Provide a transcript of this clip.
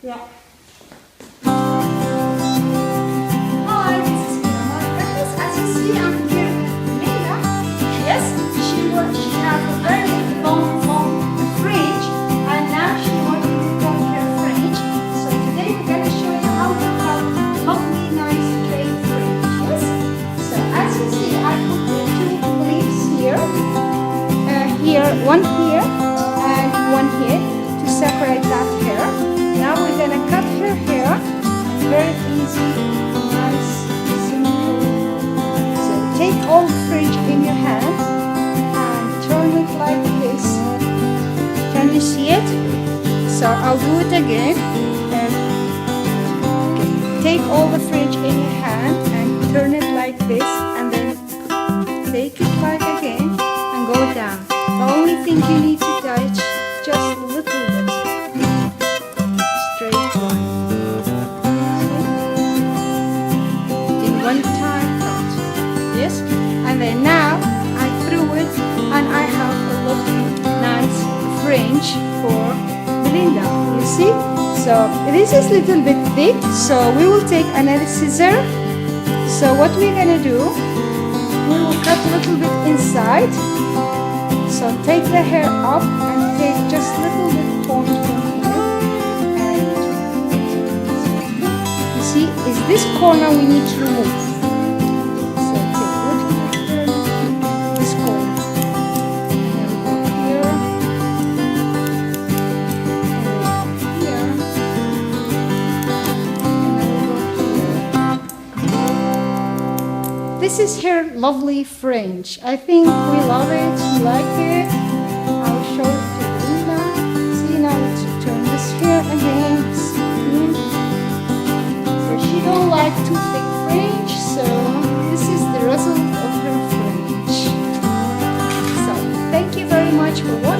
Yeah. Hi, this is 1-Amal Hermuz. As you see, I'm here with Leila. Yes, she has a very long fringe, and now she wants to cut her fringe. So today we're going to show you how to cut lovely, nice straight fringe. Yes. So as you see, I put the two clips here, one here and one here to separate that hair. Now we're gonna cut her hair. Very easy, nice, simple. So take all the fringe in your hand and turn it like this. Can you see it? So I'll do it again. Okay. Take all the fringe in your hand and turn it like this, and then take it like again and go down. The only thing you need to touch just a little bit. Straight line. In one time cut. Yes? And then now I threw it and I have a lovely nice fringe for Belinda. You see? So this is a little bit thick, so we will take another scissor. So what we're gonna do, we will cut a little bit inside. So take the hair up and take just a little bit point from here. And you see, is this corner we need to remove. So take a little bit here, this corner. And then go here. And then here. And then we'll go here. This is her lovely fringe. I think we love it, we like it. I'll show it to Linda. See, now let's turn this here again. See? So she don't like too thick fringe, so this is the result of her fringe. So thank you very much for watching.